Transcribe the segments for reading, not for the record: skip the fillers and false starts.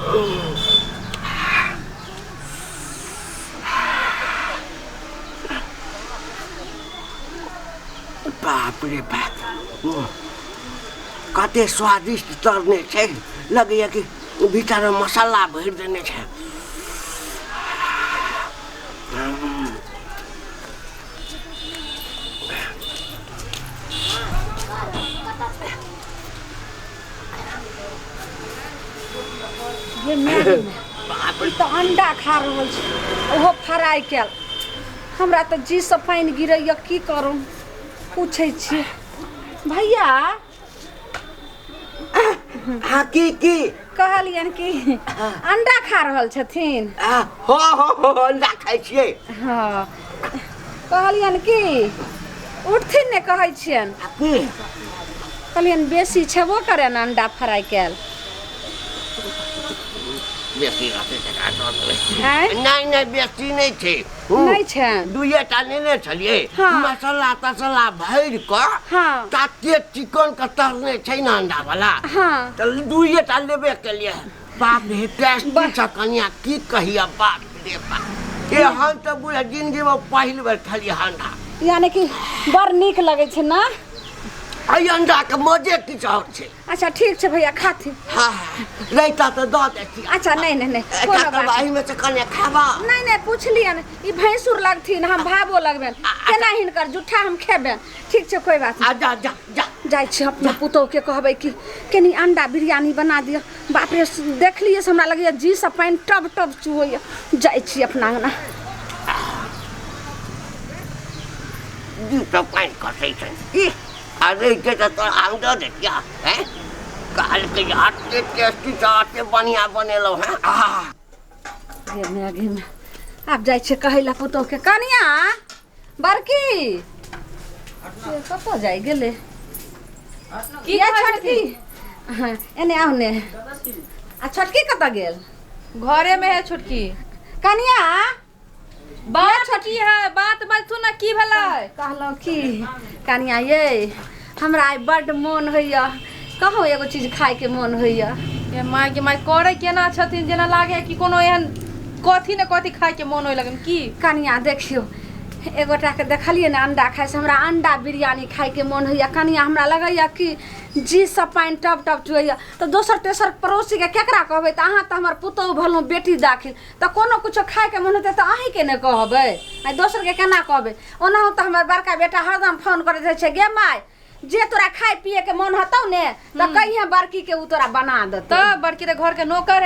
बाप रे बाप कते स्वादिष्ट तर्ने छे लगैया कि भीतर मसाला भरि देने छे ये मैगी तो अंडा खा रहल छी ओहो फ्राई कैल हमरा तो जी से पानी गिरैया की करूं पूछे छी भैया हाँ की कहलियन कि अंडा खा रहल छथिन हो अंडा खाइ छियै हाँ कहलियन कि उठथिन ने कहै छियन कहलियन बेसी छेबो करे न अंडा फ्राई कैल बेसी नहीं बेसी नहीं छे नहीं छे दुइटा नेने छलिए मसाला तसला भरि क ताते चिकन का तरने छै न अंडा वाला त दुइटा लेबे के लिए बाप रे टेस्टी छ कनिया की कहिया बाप रे बाप ए हम त बुझा जिंदगी में पहिल बेर खाली अंडा यानी कि बड़ नीक लगे छै ना आई अंडा के मजे किछ और छै अच्छा ठीक छै भैया खाती हां लइता त द देती अच्छा नहीं कोनो बात नहीं में से कने खाबा नहीं पूछलियन ई भैंसुर लगथिन हम भाबो लगबेन केना हिनकर जुठा हम खेबे ठीक छै कोई बात नहीं जा जाय छी अपना पुतौ के कहबै कि कनी अंडा बिरयानी बना दियो बाप रे देखलिए हमरा लगैया जी से पानी टब चुहोया जाय छी अपना अंगना जी से पानी कसै छै अरे के तो हम दे दे क्या है काल के आटे टेस्टी चाटे बढ़िया बनेलो है ये मैगी में आप जाय छे कहैला पुतौ के कनिया बड़की ये कतो जाय गेले की ये छोटकी एने आउ ने आ छोटकी कत गेल घरे में है छोटकी कनिया बात छोटी है बात बतू ना की भेलै कहलो की कनिया ये हमरा बड़ मन होइया कहो एगो चीज खाए के मन होइया ये माय के माय करे केना छथिन जेना लागे कि कोनो एहन कथी ने कथी खाए के मन होय लगन की कनिया देखियो एगोटा के देखलिए ना अंडा खाए से हमरा अंडा बिरयानी खाए के मन होइया कनिया हमरा लगैया कि जी सब पानी टप चुइया तो दोसर तेसर पड़ोसी के केकरा कहबै त अहाँ त हमर पुतौ भलो बेटी दाखिल त कोनो कुछो खाए के मन होते त अहीं के ने कहबै आ दोसर के केना कहबै ओना त हमर बड़का बेटा हरदम फोन करैत रहै छै गे माय जे तोरा खाए पिए के मन हतौ ने त कहिया बड़की के उ तोरा बना देत त बड़की रे घर के नौकर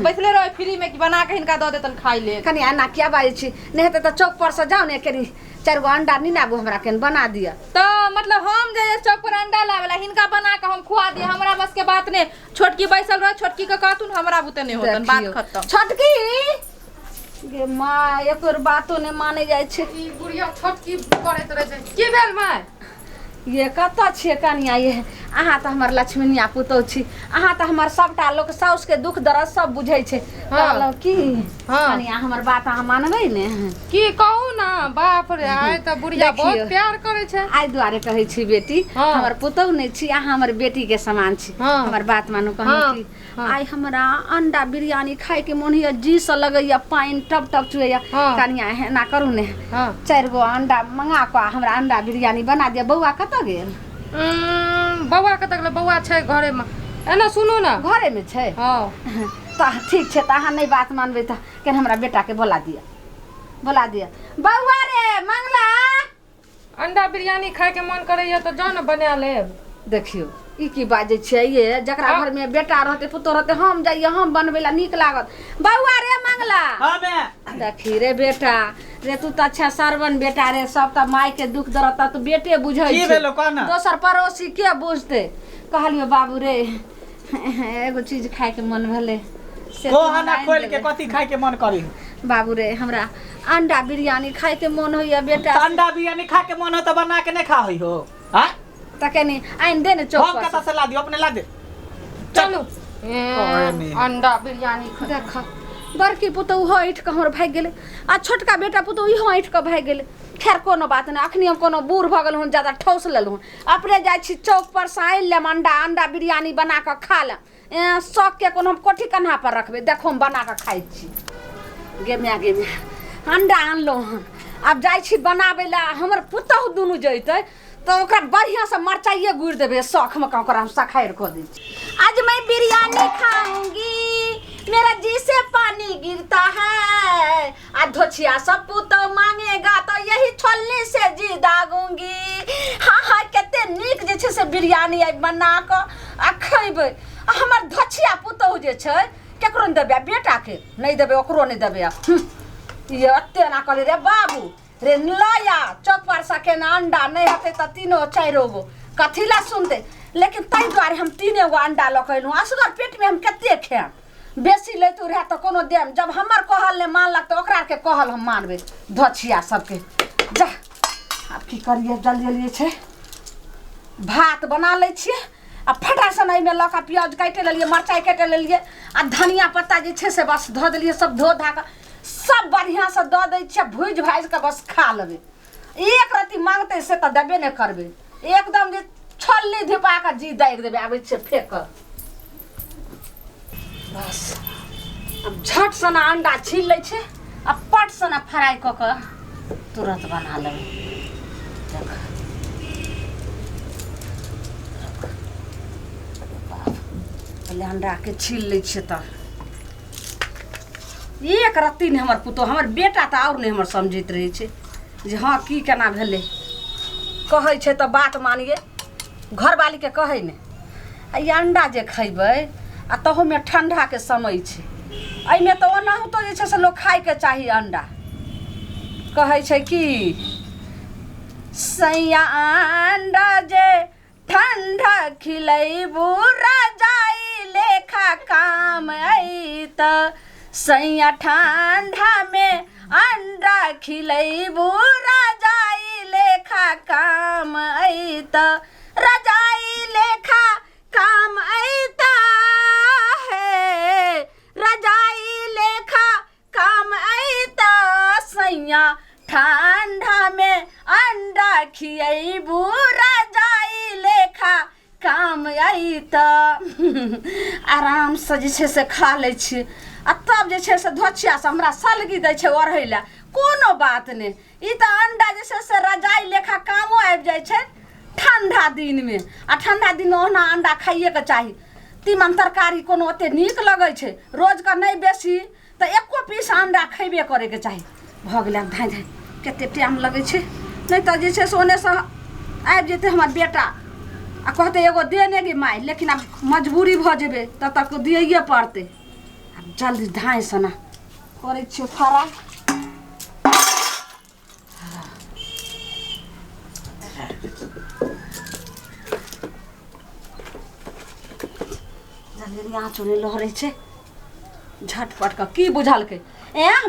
बैठले रहे फ्री में कि बना के हिनका द देतन खाई ले कनी एना किया बाजै छी नहीं हेते त चौक पर से जाओ ने कनी 4 गो अंडा निनाबू हमरा के बना दिया तो मतलब हम जे चौक पर अंडा लावेला हिनका बना के हम खुआ दिए हमरा बस के बात ने छोटकी बैसल रह छोटकी के कहतुन हमरा बुते नहीं होतन बात खत्म छोटकी गे माय एकर बातो ने माने जाय छै ई बुढ़िया छोटकी करैत रहे छै की भेल माय ये कत छे कनिया ये अहाँ तो हमर लक्ष्मीनिया पुतौ छी अहाँ तो हमर सबटा लोग साउस के दुख दर्द सब बुझै छै कहलो की कनिया हमर बात अहाँ मानबै ने की कहू ना बाप रे आय त बुढ़िया बहुत प्यार करे छै आइ दुआरे कहै छी बेटी हमर पुतौ नै छी अहाँ हमर बेटी के समान छी हमर बात मानू कहलो की आइ हमरा अंडा बिरयानी खाए के मन होइया जी से लगैया पानी टप चुइया कनिया एना करू ने 4 गो अंडा मंगा के हमरा अंडा बिरयानी बना दिया बौआ कत गेल बौआ कत गेल बौआ छै घरे में एना सुनू ना घरे में छै हां त ठीक छै त अहाँ नै बात मानबै त केन हमरा बेटा के बोला दिया बौआ रे मंगला अंडा बिरयानी खाए के मन करैया त जान बना लेब देखियो ई की बाजे छै ये जकरा घर में बेटा रहते पुतो रहते हम जाइए हम बनबेला नीक लागत बौआ रे मंगला हां मैं देखी रे बेटा रे तू त अच्छा सरवन बेटा रे सब त माय के दुख दर्द त बेटे बुझै की भेलो कहना दोसर पड़ोसी के बुझते कहलियो बाबू रे एगो चीज खाए के मन भेले से कोहना खोल के कथि खाए के मन करी बाबू रे हमरा अंडा बिरयानी खाए के मन होइया बेटा अंडा बिरयानी खा के मन हो त बना के नै खा होई हो हां तकनी आइन दे ने चौक पर हम कता से ला दियो अपने ला दे चलो अंडा बिरयानी देख बड़की पुतौ हट के हमर भाग गेले आ छोटका बेटा पुतौ ई हट के भाग गेले खैर कोनो बात नहीं अखनी हम कोनो बूढ़ भ गेल हूं ज्यादा ठौस लेलहूं अपने जाय छी चौक पर से आइन ले अंडा बिरयानी बना के खा ले शौक के कोनो हम कोठी कन्हा पर रखबे। देखो हम बना के खाइ छी। गे गे अंडा आनलो हन, अब जाइ छी बनाबे ला। हमर पुतहु दुनू जइतै तो ओकरा बढ़िया से मरचाइए गुड़ देबे। शौक में ओकरा हम सखायर को दै छी। आज मैं बिरयानी खाऊंगी, मेरा जी से पानी गिरता है। अधोछिया सब पुतहु मांगेगा तो यही छोलनी से जी दागूंगी। हाँ हाँ कते नीक जे छै से बिरयानी आई बना के आ खइबै। हमर धोछिया पुतहु जे छै केकरो नहीं देबे, बेटा के नहीं देबे, ओकरो नहीं देबे। ये अत्ते ना करे रे बाबू रे लाया चौक पर सके ना अंडा नहीं हते त तीनो चारो गो कथी ला सुनते। लेकिन तई द्वारे हम तीने गो अंडा लकैलू। असगर पेट में हम कते खाएम। बेसी लेतू रहे तो कोनो देम, जब हमर कहल ने मानलक तो ओकरा के कहल हम मानबे। धोछिया सबके जा अब की करिए। जल्दी जल्दी छै भात बना ले छिए। आ फटा सन में लका प्याज काटे लेलिए, मरचाई काटे लेलिए आ धनिया पत्ता जे छै से बस धो देलिए। सब धो धा के सब बढ़िया से दऽ दै छिए। भूज भाज के बस खा लेबे। एक रत्ती मांगते से तो देबे नहीं करबे। एकदम जे छोलनी धिपा के जी दागि देबे। आबै छै फेंक बस। अब झट सना अंडा छील ले छै आ पट सना फ्राई क के तुरंत बना लेबे। देख पहले अंडा के छील ले छिए त एक रत्ती नहीं। हमर पुतो हमर बेटा तो और नहीं हमर समझैत रहे छे जे हाँ की केना भेले। कहै छे तो बात मानिए, घरवाली के कहै ने। आ ये अंडा जे खइबै आ तहु में ठंडा के समय छे। एहि में तो ओनाहु तो जे छे से लोग खाए के चाहिए अंडा। कहै छे कि सैया अंडा जे ठंडा खिलैबू रजाई लेखा काम आई त। सैया ठंडा में अंडा खिलैबू रजाई लेखा काम अइता। रजाई लेखा काम अइता है, रजाई लेखा काम अइता। सैया ठंडा में अंडा खिलैबू रजाई लेखा काम अइता। आराम से जे छै से खा लै छी। आ तब जे छै से धोछिया से हमरा सलगी दै छै ओढ़ै ला। कोनो बात नहीं। ई तो अंडा जे छै से रजाई लेखा कामो आबि जाइ छै ठंडा दिन में। आ ठंडा दिन में ओना अंडा खाइए के चाही। तीमन तरकारी कोनो ओते नीक लगै छै। रोज का नहीं बेसी तो एको पीस अंडा खइबे करे के चाही। भ गेलै धाय धाय कते टाइम लगै छै। नहीं तो जे छै से ओने से आबि जेतै हमर बेटा आ कहते एगो दे ने गे माय। लेकिन अब मजबूरी भ जेबे तब तक दिए पड़ते। जल्दी धाय सना करे छियो फरा। जल्दी आँच उन्हें लहरे छे झटपट का की बुझल के।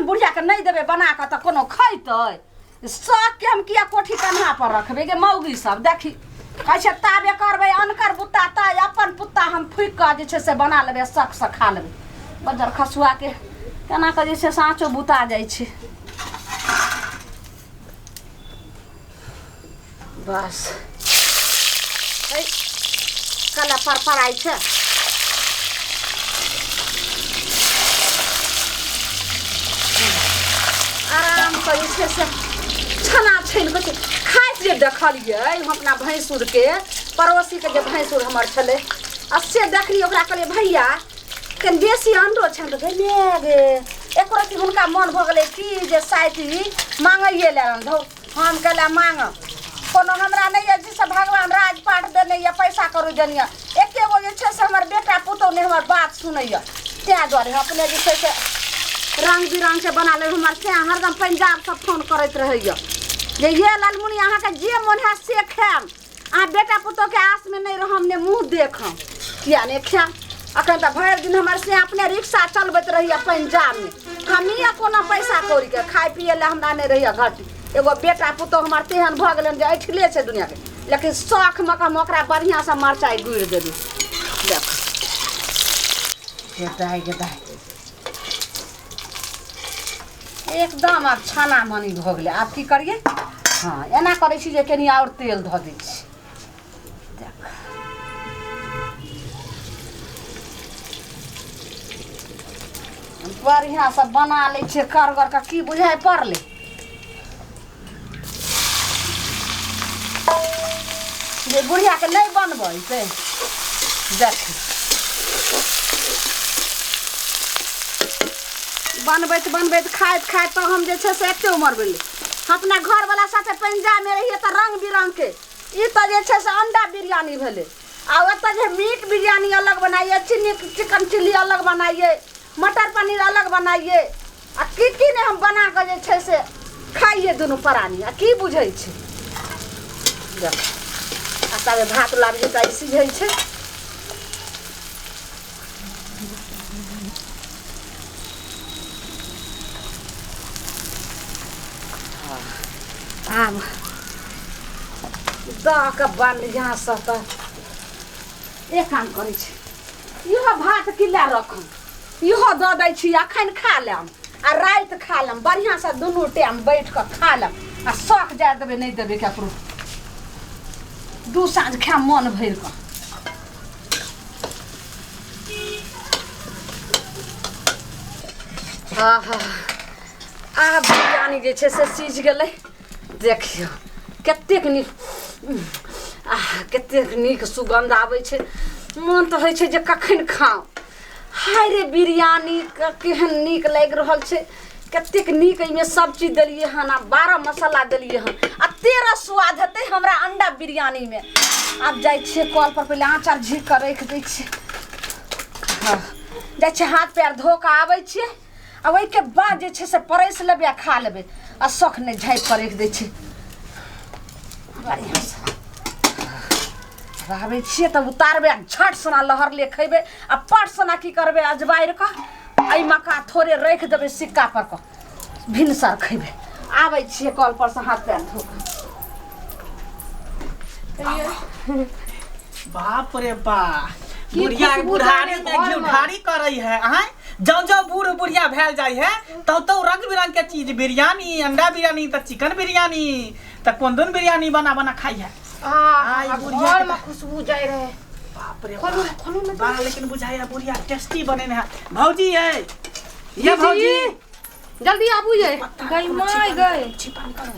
बुढ़िया के नहीं देबे बना के तो कोनो खैतै। शौक के हम किया कोठी कन्हा पर रखबे गे मौगी सब। देखी कहै छै ताबे करबै अनकर बुत्ता ताय अपन पुत्ता हम फूक के जे छै से बना लेबे। शक से खा लेबे। बजर खसुआ के केना के जे छै साँचो बुता जाइ छै। बस कला पर पड़ाई छै। आराम से जे छै से छना छानि के खाइत जे देखलिए हम अपना भैंसुर के पड़ोसी के जे भैंसुर हमर छले आ से देखलिए ओकरा कहलिए भैया कन बेसी अंडो छन गे गे। एक रति हुनका मन भ गेलै कि जे साइती मांगैए लेलन धौ। हम कहला मांग कोनो हमरा नहीं है जिसे भगवान राजपाट देने या पैसा करू जनिया। एके गो जे छै से हमर बेटा पुतौ ने हमर बात सुनैया। त्या द्वारे अपने जे छै से रंग बिरंग के बना ले। हमर से हरदम पंजाब से फोन करैत रहैया जे ये लालमुनी अहाँ के जे मन है से खाएम। अहाँ बेटा पुतौ के आस में नहीं रहम ने मुंह देखम। किया ने खाएम। अखन त भरि दिन हमर से अपने रिक्शा चलबैत रहिया पंजाब में। हमिया कोनो पैसा कौड़ी के खाए पिए ला हमरा नहीं रहिया घटी। एगो बेटा पुतौ हमर तेहन भ गेलन जे ऐठले छै दुनिया के। लेकिन शौक में हम ओकरा बढ़िया से मरचाई गुड़ देलू। देख के दाई एकदम अब छाना मनी भ गेलै। आब की करिए। हाँ एना करै छी जे कनी और तेल ध दै छी। देख बढ़िया से बना ले छे करगर का की बुझाय पड़ले। जे बुढ़िया के नहीं बनबै से देख बनबैत खाइत तो हम जे छे से एते उमर भेलै। अपना घर वाला साथे पंजाब में रहिए तो रंग बिरंग के ई तो जे छे से अंडा बिरयानी भेलै। आ ओतऽ जे मीट बिरयानी अलग बनाइए, चिकन चिल्ली अलग बनाइए, मटर पनीर अलग बनाइए आ की ने हम बना के जे छे से खाइए दुनू प्राणी। आ की बुझै छै देख आ तबे भात लाबी त सिझै छै। आब दऽ के बढ़िआँ से तऽ एक काम करै छै, इहो भात किला रखम, इहो दऽ दै छी, अखन खा लेम आ राति खा लेम, बढ़िआँ से दुनू टाइम बैठ कऽ खा लेम आ शौक जाय देबै नहीं देबै ककरो, दू साँझ खायम मन भरि कऽ। आब बिरयानी जे छै से सीझ गेलै। देखियो कतेक नीक कतेक नीक सुगंध आबै छै, मन तऽ होइ छै जे कखन खाऊ। हाय रे बिरयानी केहन नीक लागि रहल छै, कतेक नीक एहिमे सब चीज देलिए हन आ 12 मसाला देलिए हन आ 13 स्वाद हेतै हमरा अंडा बिरयानी में। आब जाइ छियै कल पर, पहिले आँच आर झीक कऽ राखि दै छियै। जाइ छियै हाथ पैर धो कऽ आबै छियै आ ओहिके बाद जे छै से परसि लेबै आ खा लेबै आ शौख नहि झाँपि कऽ राखि दै छियै बढ़िआँ से। आबै छियै तब उतारबै झट सना लहरले खयबै आ पट सना की करबै अजबारि कऽ एहि मक्का थोड़े राखि देबै सिक्का पर कऽ भिनसर खयबै। आबै छियै कल पर से हाथ पैर धो कऽ। बाप रे बाप, बुढ़िया के बुढ़ारी में घिउठारी करई है। आय जौ बूढ़ बुढ़िया भेल जाय है तो रंग बिरंग के चीज, बिरयानी, अंडा बिरयानी, तो चिकन बिरयानी, तो कोन बिरयानी बना बना खाई है। घर में खुशबू जाय रहे। बाप रे बाप, लेकिन बुझाया बुढ़िया टेस्टी बने है। भौजी है ये भौजी, जल्दी आबू ये गई माय गई। छिपान करू,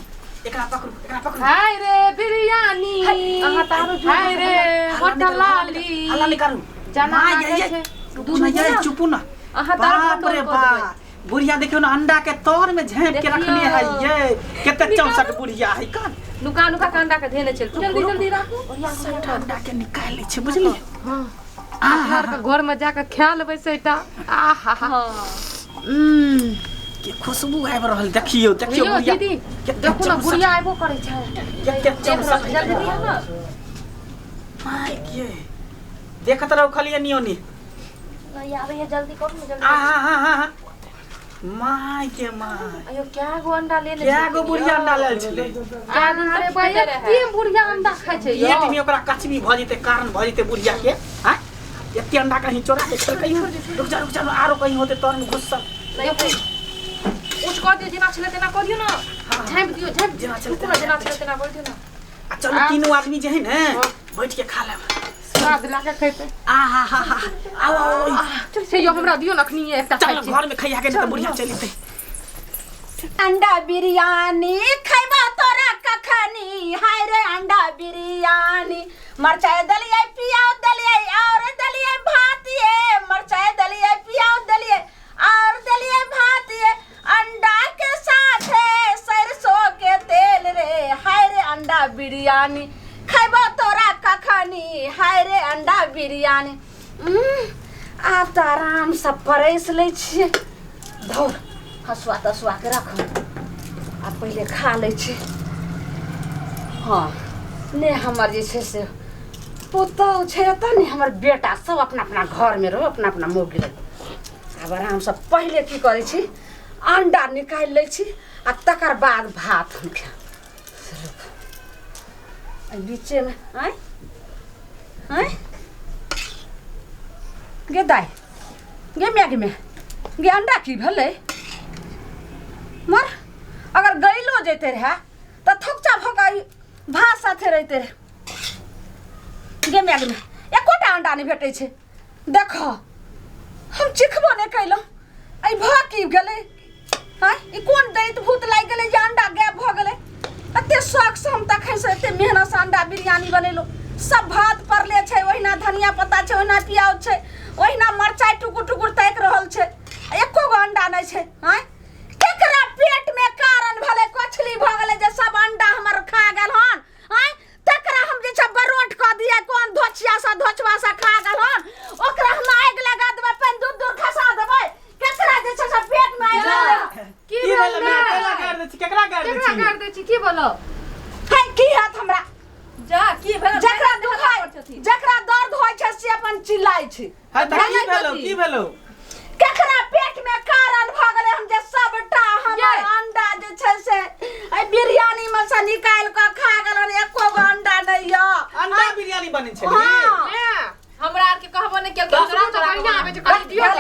एकरा पकड़ू। हाय रे बिरयानी, हाय रे मटन लाली, हल्ला नहीं करू जना ये दूध ये चुपू ना। बाप रे बाप, बुढ़िया देखियो ना अंडा के तौर में झाँप के रखने है। ये कितने चौसठ बुढ़िया है कान, नुका नुका के अंडा के धेने चल, जल्दी जल्दी राखू। अंडा के निकाल ले छे बुझली। घर में जाके खा लेबै सेटा। आहा के खुशबू आबि रहल, देखियो बुढ़िया दीदी, देखू ना बुढ़िया आबो करे छै। जल्दी दिया ना माय के देखत रहो खाली नियोनी नहीं आवे है, जल्दी करो ना जल्दी। हां माय के माय, अयो क्या गो अंडा ले ले, क्या गो बुढ़िया अंडा लेल छले। अरे भैया की बुढ़िया अंडा खाइ छै ये तिमी ओकरा कचबी भ जेते, कारण भ जेते बुढ़िया के। हां एते अंडा कहीं चोरा के छल कहीं, रुक जा आरो कहीं होते तोर में घुस सब उठ कर दियो, जेना छले तेना कर दियो ना, झाँप दियो, जेना छले तेना कर दियो ना। आ चलो तीनों आदमी जे है ना बैठ के खा लेब, स्वाद लागे खैते। आहा आओ चल से यो हमरा दियो नखनी एकटा खाइ चल छी। घर में खैया के त बुढ़िया चलिते। अंडा बिरयानी खैबा तोरा कखनी, हाय रे अंडा बिरयानी, मरचाई दलिए पियाओ दलिए और दलिए भातिए, मरचाई दलिए पियाओ दलिए और दलिए भातिए, अंडा के साथ है सरसों के तेल रे, हाय रे अंडा बिरयानी खैबा तोरा कखनी, हाय रे अंडा बिरयानी। आब तऽ आराम से परस लै छियै, धौर हसुआ तसुआ के रख आ पहिले खा लै छी। हाँ ने हमर जे छै से पुतौह छै एतऽ ने, हमर बेटा सब अपना अपना घर में रहो, अपना अपना मौगी रहो। आब आराम से पहिले की करै छी, अंडा निकालि लै छी आ तकर बाद भात हम खाएब। बीचे में आय गे दाई गे मैगी में गे अंडा की भेलै मर, अगर गैलो जैते रहे तो थुकचा भगाई भात साथे रहते रहे। गे मैगी में एकोटा अंडा नहीं भेटै छै, देखो हम चिखबो नहीं कैलहुँ, आई भ की गेलै हां ई कोन दैत भूत लाग गेलै जे अंडा गायब भ गेलै एते शौक से हम तखन से एते मेहनत से अंडा बिरयानी बनेलो सब भात परले छै ओहिना धनिया पत्ता छै ओहिना प्याज छै ओहिना मरचाई टुकुर टुकुर ताक रहल छै एको गो अंडा नै छै हां केकरा पेट में कारण भले कोछली भ गेलै जे सब अंडा हमर खा गेल हन हां तकरा हम जे छै बरोट क दिए कोन धोछिया सा धोछवा सा खा गेल हन ओकरा हम आग लगा देबै पेन दूर दूर खसा देबै केकरा जे छै सब पेट में आग लगा की बोल मैं केला गाड़ दे छी केकरा गाड़ दे छी की बोलो है की हाथ हमरा जा की भेल जकरा दुखाय जकरा दर्द होय छै से अपन चिल्लाय छै हां त की भेलो केकरा पेट में कारण भ गेलै हम जे सबटा हमर अंडा जे छै से ए बिरयानी में से निकाल के खा गेलन एको गो अंडा नै य अंडा बिरयानी बनै छै हमरा आर के कहबो नै के बढ़िया आबै छै कहि दियो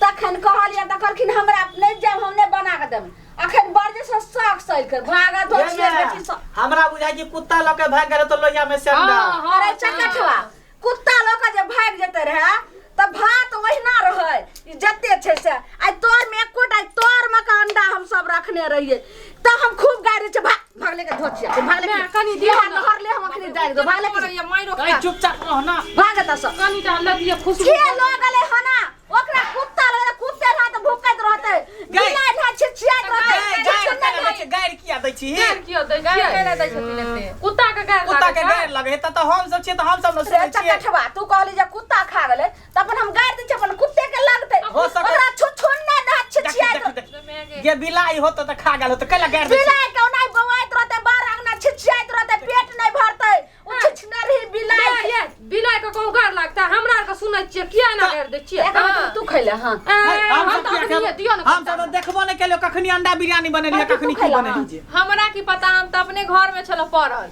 तखन कहलिए त कहलखिन हमरा नै जब हम नै बना के देब अखन बर्जे से साग सैल कर भागा धोछिए बेटी सब हमरा बुझाय कि कुत्ता ल के भाग गेल तो लोहिया में से अंडा अरे चकठवा कुत्ता ल के जे भाग जेते रहे त भात ओहिना रहै जते छै से आइ तोर में एकोटा तोर में का अंडा हम सब रखने रहिए त हम खूब गाड़ी छै भागले के धोछिया भागले के कनी दिया नहरले हम अखनी जाय दो भागले के ये माइरो कहीं चुपचाप रह ना भागत सब कनी टा ल दिए खुश के लो गले हना ओकरा कुत्ता लगे कुत्ते रहा त भूकत रहते बिलाइ ना छिछियात रहते गाड़ किया दै छी कियो दै छै केना दै छथिन एते कुत्ता के गाड़ लगे त हम सब छी त हम सब न सुनै छी चकठवा तू कहली जे कुत्ता खा गेले त अपन हम गाड़ दै छी अपन कुत्ते के लगते हो सके ओकरा छुछुन्ने ना छिछियात ये बिलाई होत त खा गेल त कैला गाड़ दै बिलाइ के ओनाइ बवाइत रहते बार अंगना छिछियात रहते पेट नै भरते उ छिछना रही बिलाइ ये बिलाइ के कहू गाड़ लागता हमरा आर के सुनै छियै किया ना गाड़ दै छियै तू खैले हां हम सब देखबो नै केलियो कखनी अंडा बिरयानी बनेलिए कखनी की बनेलिए हमरा की पता हम त अपने घर में छलो पड़ल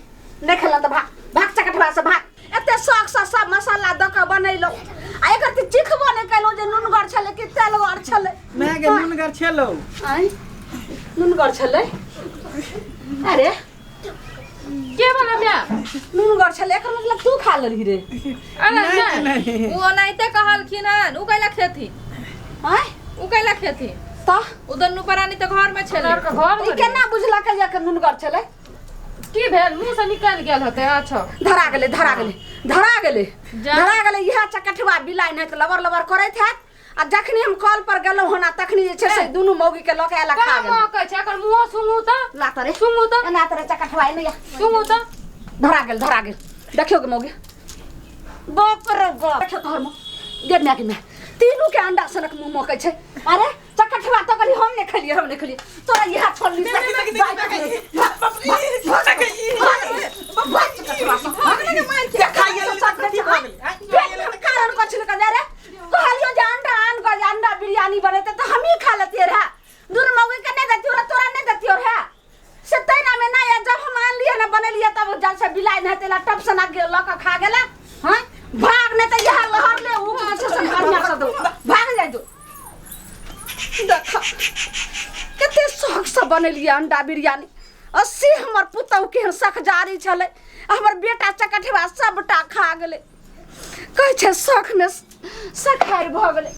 नै खेला त भाग चकठवा से भाग एते शौक से सब मसाला द के बनैलो आ एकर त चिखबो नै कैलो जे नुनगर छले कि तेलगर छले मैं के नुनगर छेलो आई नुनगर छले अरे के बोला बिया नुनगर छले एकर मतलब तू खा लेली रे अरे नहीं वो ओनाइते कहलखिन हन उ कैला खेती हैं उ कैला खेती त उधर नुपरानी त घर में छले घर ई केना बुझला के जे नुनगर छले की भेल मुंह से निकल गेल होते अच्छा धरा गेले इहा चकठवा बिलाइ नै त लबर लबर करैत हैत आ जखनी हम कॉल पर गेलौ हना तखनी जे छै से दुनु मौगी के लके आला खा गेल का कहै छै एकर मुंह सुंगू त लातरे सुंगू त एना तरे चकठवा नै सुंगू त धरा गेल देखियो के मौगी बाप रे बाप देखियो तोहर मुंह गे म्या के म्या तीनू के अंडा सनक मुंह मकै छै अरे चकठवा तो कली हम नै खलिए तोरा इहा छोड़ली अंडा बिरयानी बनेते तो हम ही खा लेते रहा दूर मौगी के नहीं देती तोरा नहीं देती है से तैना में नहीं जब हम आन लिए ना बने लिए तब जल से बिलाई नहीं तेला टप से ना लका खा गेला हां भाग नहीं तो यहां लहर ले ऊ में से बढ़िया से दो भाग जाय दो देखा कते शौक से बनेलिए अंडा बिरयानी अस्सी हमर पुतौ के सख जारी छले हमर बेटा चकठवा सबटा खा गेले कहै छै शौक में सखार भ गेले।